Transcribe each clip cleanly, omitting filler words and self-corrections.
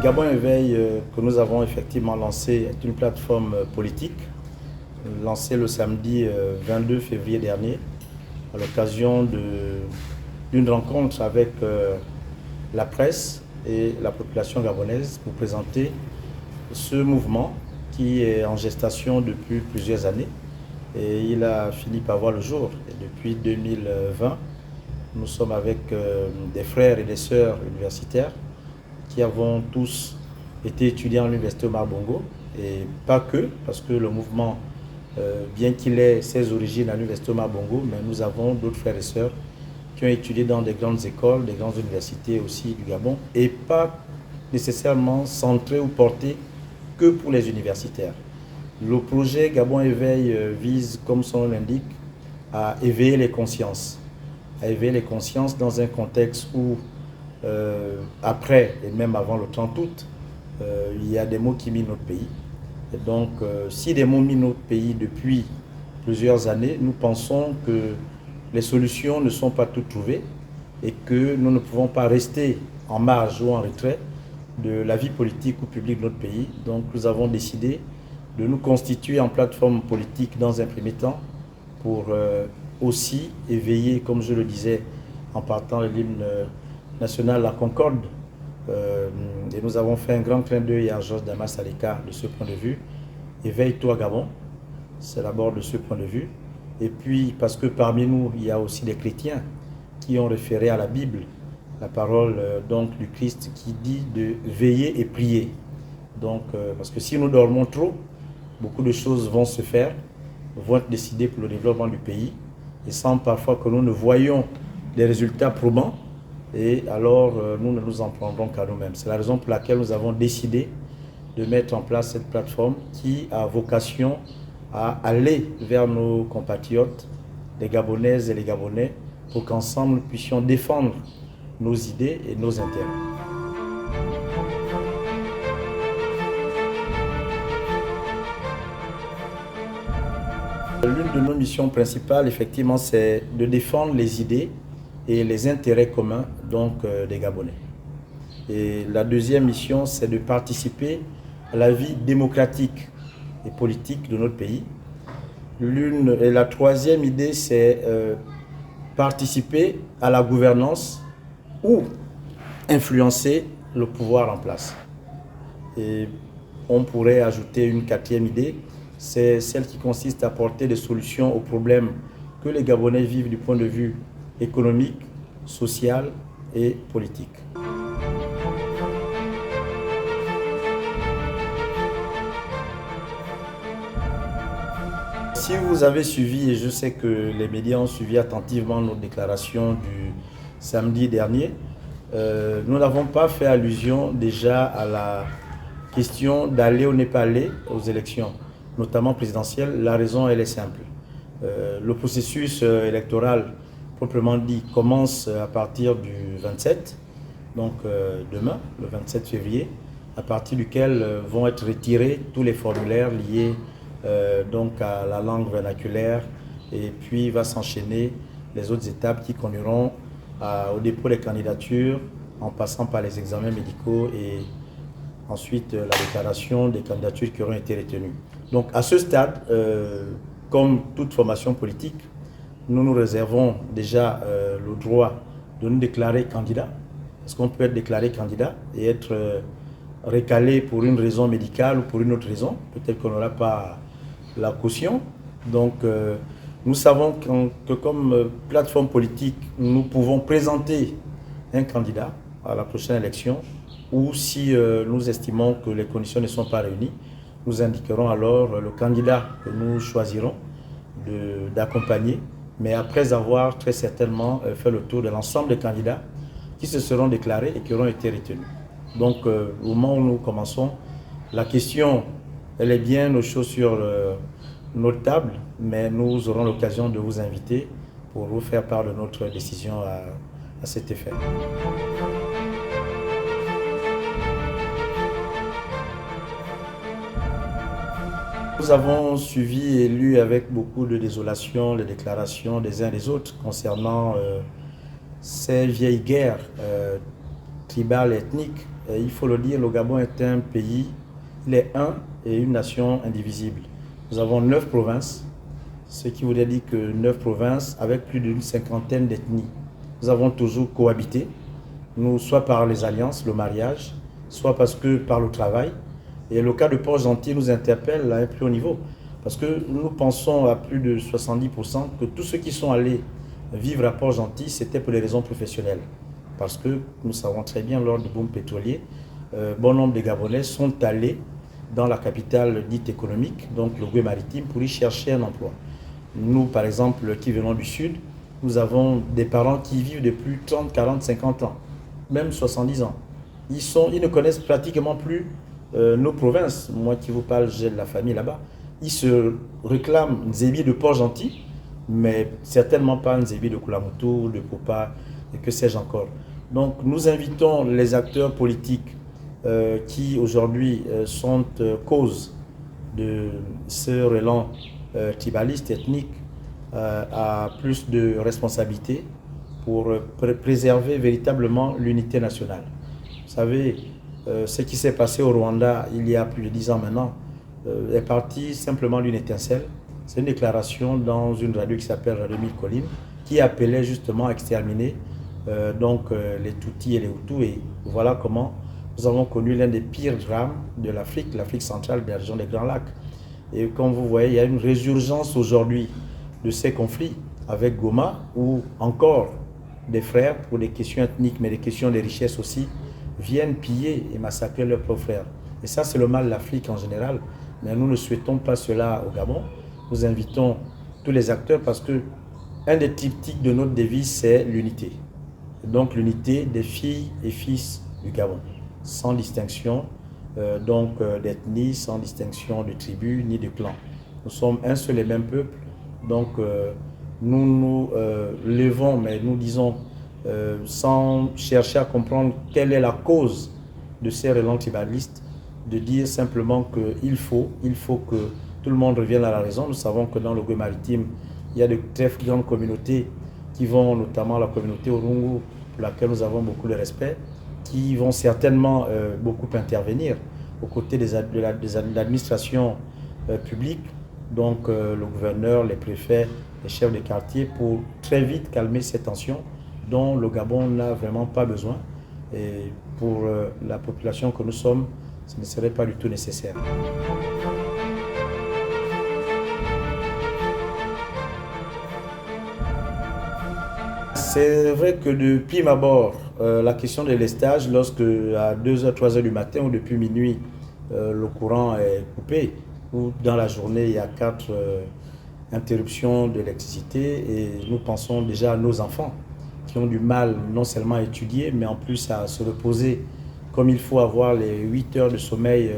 Gabon Éveil, que nous avons effectivement lancé, est une plateforme politique lancée le samedi 22 février dernier à l'occasion d'une rencontre avec la presse et la population gabonaise pour présenter ce mouvement qui est en gestation depuis plusieurs années et il a fini par voir le jour. Et depuis 2020, nous sommes avec des frères et des sœurs universitaires qui avons tous été étudiants à l'université Omar Bongo et pas que, parce que le mouvement, bien qu'il ait ses origines à l'université Omar Bongo, mais nous avons d'autres frères et sœurs qui ont étudié dans des grandes écoles, des grandes universités aussi du Gabon et pas nécessairement centrés ou portés que pour les universitaires. Le projet Gabon Éveil vise, comme son nom l'indique, à éveiller les consciences. À éveiller les consciences dans un contexte où, après et même avant le 30 août, il y a des maux qui minent notre pays. Et donc, si des maux minent notre pays depuis plusieurs années, nous pensons que les solutions ne sont pas toutes trouvées et que nous ne pouvons pas rester en marge ou en retrait de la vie politique ou publique de notre pays. Donc nous avons décidé de nous constituer en plateforme politique dans un premier temps pour aussi éveiller, comme je le disais en partant de l'hymne national, la concorde. Et nous avons fait un grand clin d'œil à Georges Damas Saleka de ce point de vue. Éveille-toi Gabon, c'est d'abord de ce point de vue. Et puis parce que parmi nous, il y a aussi des chrétiens qui ont référé à la Bible, la parole donc du Christ qui dit de veiller et prier. Donc, parce que si nous dormons trop, beaucoup de choses vont se faire, vont être décidées pour le développement du pays, et sans parfois que nous ne voyions des résultats probants, et alors nous ne nous en prendrons qu'à nous-mêmes. C'est la raison pour laquelle nous avons décidé de mettre en place cette plateforme qui a vocation à aller vers nos compatriotes, les Gabonaises et les Gabonais, pour qu'ensemble nous puissions défendre nos idées et nos intérêts. L'une de nos missions principales, effectivement, c'est de défendre les idées et les intérêts communs donc, des Gabonais. Et la deuxième mission, c'est de participer à la vie démocratique et politique de notre pays. Et la troisième idée, c'est participer à la gouvernance ou influencer le pouvoir en place. Et on pourrait ajouter une quatrième idée, c'est celle qui consiste à apporter des solutions aux problèmes que les Gabonais vivent du point de vue économique, social et politique. Si vous avez suivi, et je sais que les médias ont suivi attentivement nos déclarations du samedi dernier, nous n'avons pas fait allusion déjà à la question d'aller ou ne pas aller aux élections, notamment présidentielles. La raison, elle est simple. Le processus électoral, proprement dit, commence à partir du 27, donc demain, le 27 février, à partir duquel vont être retirés tous les formulaires liés donc à la langue vernaculaire, et puis va s'enchaîner les autres étapes qui conduiront au dépôt des candidatures en passant par les examens médicaux et ensuite la déclaration des candidatures qui auront été retenues. Donc à ce stade, comme toute formation politique, nous nous réservons déjà le droit de nous déclarer candidat, parce qu'on peut être déclaré candidat et être recalé pour une raison médicale ou pour une autre raison. Peut-être qu'on n'aura pas la caution. Donc nous savons que comme plateforme politique, nous pouvons présenter un candidat à la prochaine élection, ou si nous estimons que les conditions ne sont pas réunies, nous indiquerons alors le candidat que nous choisirons d'accompagner, mais après avoir très certainement fait le tour de l'ensemble des candidats qui se seront déclarés et qui auront été retenus. Donc au moment où nous commençons, la question, elle est bien aux choses sur notre table, mais nous aurons l'occasion de vous inviter pour vous faire part de notre décision à cet effet. Nous avons suivi et lu avec beaucoup de désolation les déclarations des uns et des autres concernant ces vieilles guerres tribales et ethniques il faut le dire, le Gabon est un pays, il est un et une nation indivisible. Nous avons 9 provinces, ce qui voudrait dire que 9 provinces avec plus d'une cinquantaine d'ethnies. Nous avons toujours cohabité, nous, soit par les alliances, le mariage, soit parce que par le travail. Et le cas de Port-Gentil nous interpelle à un plus haut niveau, parce que nous pensons à plus de 70% que tous ceux qui sont allés vivre à Port-Gentil, c'était pour des raisons professionnelles. Parce que nous savons très bien, lors du boom pétrolier, bon nombre de Gabonais sont allés dans la capitale dite économique, donc le Gué-Maritime, pour y chercher un emploi. Nous, par exemple, qui venons du Sud, nous avons des parents qui vivent depuis 30, 40, 50 ans, même 70 ans. Ils ne connaissent pratiquement plus nos provinces. Moi qui vous parle, j'ai de la famille là-bas. Ils se réclament Nzébi de Port-Gentil, mais certainement pas Nzébi de Koulamoutou, de Popa, et que sais-je encore. Donc nous invitons les acteurs politiques qui aujourd'hui sont cause de ce relan tribaliste, ethnique, à plus de responsabilités pour préserver véritablement l'unité nationale. Vous savez, ce qui s'est passé au Rwanda il y a plus de 10 ans maintenant est parti simplement d'une étincelle. C'est une déclaration dans une radio qui s'appelle Radio Mille Collines qui appelait justement à exterminer les Tutsis et les Hutus. Et voilà comment nous avons connu l'un des pires drames de l'Afrique centrale, de la région des Grands Lacs. Et comme vous voyez, il y a une résurgence aujourd'hui de ces conflits avec Goma, où encore des frères, pour des questions ethniques, mais des questions de richesse aussi, viennent piller et massacrer leurs propres frères. Et ça, c'est le mal de l'Afrique en général. Mais nous ne souhaitons pas cela au Gabon. Nous invitons tous les acteurs parce que un des triptyques de notre devise, c'est l'unité. Donc l'unité des filles et fils du Gabon, sans distinction d'ethnie, sans distinction de tribu ni de clan. Nous sommes un seul et même peuple. Donc nous nous levons, mais nous disons sans chercher à comprendre quelle est la cause de ces relents tribalistes, de dire simplement qu'il faut que tout le monde revienne à la raison. Nous savons que dans le Gué-Maritime, il y a de très grandes communautés qui vont, notamment la communauté Orungu, pour laquelle nous avons beaucoup de respect, qui vont certainement beaucoup intervenir aux côtés de l'administration publique, donc le gouverneur, les préfets, les chefs de quartier, pour très vite calmer ces tensions dont le Gabon n'a vraiment pas besoin. Et pour la population que nous sommes, ce ne serait pas du tout nécessaire. C'est vrai que depuis ma abord, la question de l'estage, lorsque à 2h, 3h du matin ou depuis minuit, le courant est coupé, ou dans la journée, il y a 4 interruptions d'électricité, et nous pensons déjà à nos enfants qui ont du mal non seulement à étudier, mais en plus à se reposer comme il faut, avoir les 8 heures de sommeil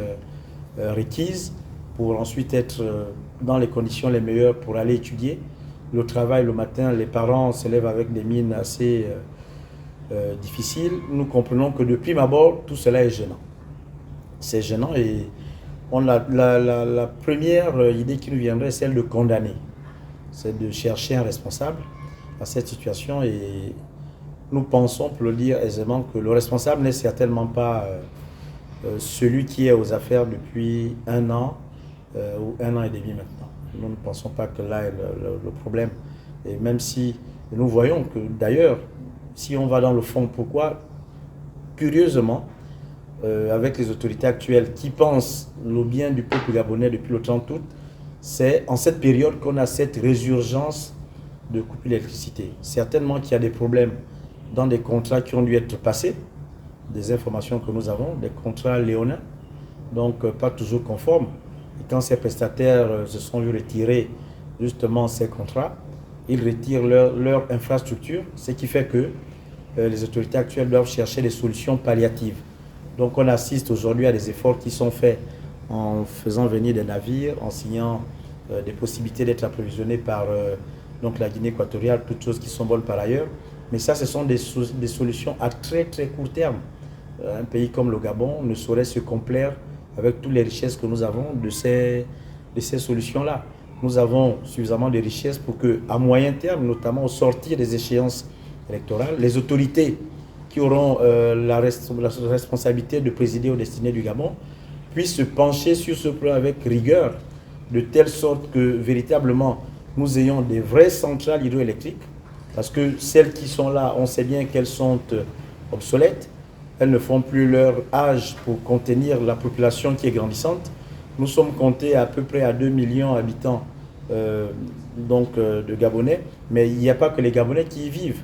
requises pour ensuite être dans les conditions les meilleures pour aller étudier. Le travail le matin, les parents se lèvent avec des mines assez difficiles. Nous comprenons que depuis ma abord, tout cela est gênant. C'est gênant et la première idée qui nous viendrait, c'est celle de condamner. C'est de chercher un responsable à cette situation et nous pensons, pour le dire aisément, que le responsable n'est certainement pas celui qui est aux affaires depuis 1 an ou 1 an et demi maintenant. Nous ne pensons pas que là est le problème. Et même si nous voyons que d'ailleurs, si on va dans le fond, pourquoi, curieusement, avec les autorités actuelles qui pensent le bien du peuple gabonais depuis le 30 août, c'est en cette période qu'on a cette résurgence de coupure d'électricité. Certainement qu'il y a des problèmes dans des contrats qui ont dû être passés, des informations que nous avons, des contrats léonins, donc pas toujours conformes. Et quand ces prestataires se sont vus retirer justement ces contrats, ils retirent leur infrastructure, ce qui fait que les autorités actuelles doivent chercher des solutions palliatives. Donc on assiste aujourd'hui à des efforts qui sont faits en faisant venir des navires, en signant des possibilités d'être approvisionnés par donc la Guinée équatoriale, toutes choses qui sont bonnes par ailleurs. Mais ça, ce sont des solutions à très très court terme. Un pays comme le Gabon ne saurait se complaire avec toutes les richesses que nous avons de ces solutions-là. Nous avons suffisamment de richesses pour qu'à moyen terme, notamment au sortir des échéances électorales, les autorités qui auront la responsabilité de présider aux destinées du Gabon, puissent se pencher sur ce plan avec rigueur, de telle sorte que véritablement nous ayons des vraies centrales hydroélectriques, parce que celles qui sont là, on sait bien qu'elles sont obsolètes, elles ne font plus leur âge pour contenir la population qui est grandissante. Nous sommes comptés à peu près à 2 millions d'habitants de Gabonais, mais il n'y a pas que les Gabonais qui y vivent.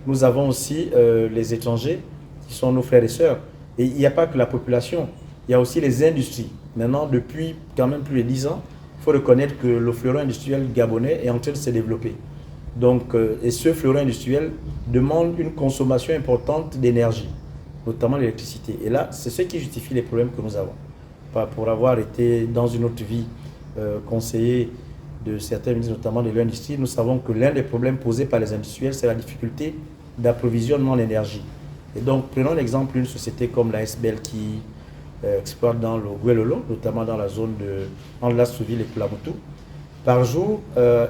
Nous avons aussi les étrangers qui sont nos frères et sœurs. Et il n'y a pas que la population, il y a aussi les industries. Maintenant, depuis quand même plus de 10 ans, il faut reconnaître que le fleuron industriel gabonais est en train de se développer. Donc, et ce fleuron industriel demande une consommation importante d'énergie, notamment l'électricité. Et là, c'est ce qui justifie les problèmes que nous avons. Pour avoir été dans une autre vie conseiller de certains ministres, notamment de l'industrie, nous savons que l'un des problèmes posés par les industriels, c'est la difficulté d'approvisionnement en énergie. Et donc, prenons l'exemple d'une société comme la SBL qui exploite dans le Guelolo, notamment dans la zone entre Lassouville et Pulamotou. Par jour,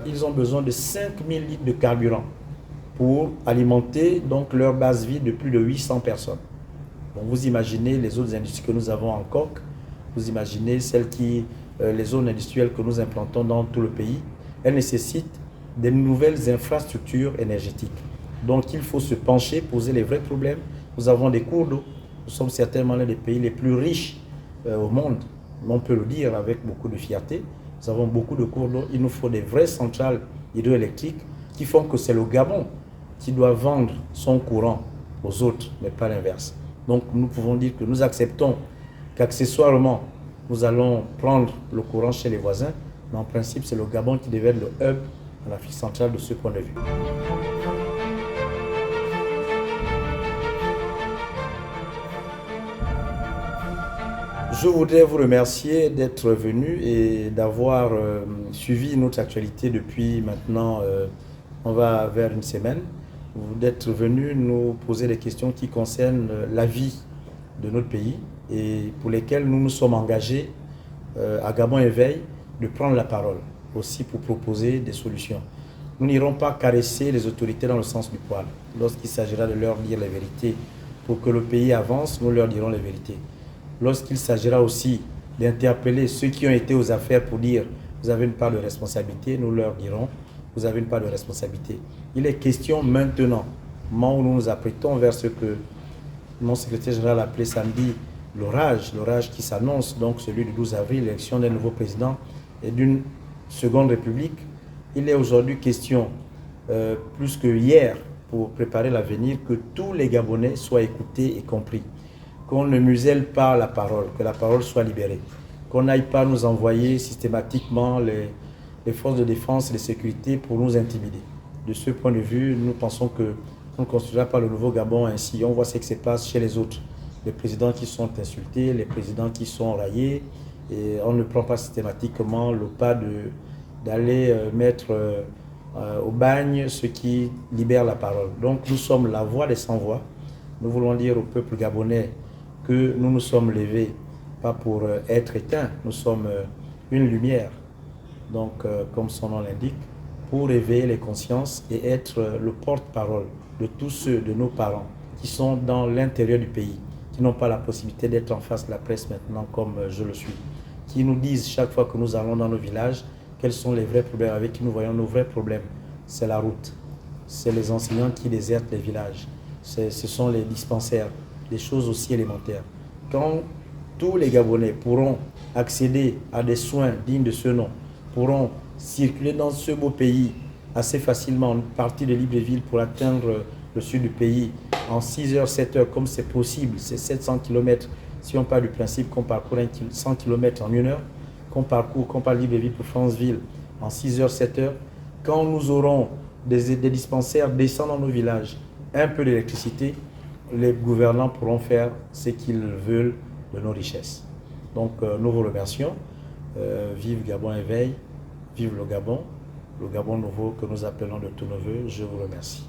ils ont besoin de 5000 litres de carburant pour alimenter donc leur base vide de plus de 800 personnes. Donc, vous imaginez les autres industries que nous avons en coque, vous imaginez les zones industrielles que nous implantons dans tout le pays, elles nécessitent de nouvelles infrastructures énergétiques. Donc il faut se pencher, poser les vrais problèmes. Nous avons des cours d'eau. Nous sommes certainement l'un des pays les plus riches au monde. On peut le dire avec beaucoup de fierté. Nous avons beaucoup de cours d'eau. Il nous faut des vraies centrales hydroélectriques qui font que c'est le Gabon qui doit vendre son courant aux autres, mais pas l'inverse. Donc nous pouvons dire que nous acceptons qu'accessoirement, nous allons prendre le courant chez les voisins, mais en principe, c'est le Gabon qui devait être le hub en Afrique centrale de ce point de vue. Je voudrais vous remercier d'être venu et d'avoir suivi notre actualité depuis maintenant, on va vers une semaine, d'être venu nous poser des questions qui concernent la vie de notre pays et pour lesquels nous nous sommes engagés à Gabon Éveil de prendre la parole aussi pour proposer des solutions. Nous n'irons pas caresser les autorités dans le sens du poil. Lorsqu'il s'agira de leur dire les vérités pour que le pays avance, nous leur dirons les vérités. Lorsqu'il s'agira aussi d'interpeller ceux qui ont été aux affaires pour dire vous avez une part de responsabilité, nous leur dirons vous avez une part de responsabilité. Il est question maintenant, au moment où nous nous apprêtons vers ce que mon secrétaire général a appelé samedi l'orage qui s'annonce, donc celui du 12 avril, l'élection d'un nouveau président et d'une seconde république. Il est aujourd'hui question, plus que hier, pour préparer l'avenir, que tous les Gabonais soient écoutés et compris. Qu'on ne muselle pas la parole, que la parole soit libérée. Qu'on n'aille pas nous envoyer systématiquement les forces de défense et de sécurité pour nous intimider. De ce point de vue, nous pensons que on ne construira pas le nouveau Gabon ainsi. On voit ce qui se passe chez les autres. Les présidents qui sont insultés, les présidents qui sont raillés. Et on ne prend pas systématiquement le pas d'aller mettre au bagne ceux qui libèrent la parole. Donc nous sommes la voix des sans-voix. Nous voulons dire au peuple gabonais que nous nous sommes levés, pas pour être éteints, nous sommes une lumière. Donc comme son nom l'indique, pour éveiller les consciences et être le porte-parole de tous ceux de nos parents qui sont dans l'intérieur du pays, qui n'ont pas la possibilité d'être en face de la presse maintenant comme je le suis, qui nous disent chaque fois que nous allons dans nos villages quels sont les vrais problèmes avec qui nous voyons nos vrais problèmes. C'est la route, c'est les enseignants qui désertent les villages, ce sont les dispensaires, des choses aussi élémentaires. Quand tous les Gabonais pourront accéder à des soins dignes de ce nom, pourront circuler dans ce beau pays assez facilement, partir de Libreville pour atteindre le sud du pays en 6 heures, 7 heures, comme c'est possible, c'est 700 km. Si on part du principe qu'on parcourt 100 km en 1 heure, qu'on part Libreville pour Franceville en 6 heures, 7 heures, quand nous aurons des dispensaires descendant dans nos villages, un peu d'électricité, les gouvernants pourront faire ce qu'ils veulent de nos richesses. Donc nous vous remercions. Vive Gabon Éveil, vive le Gabon nouveau que nous appelons de tous nos voeux. Je vous remercie.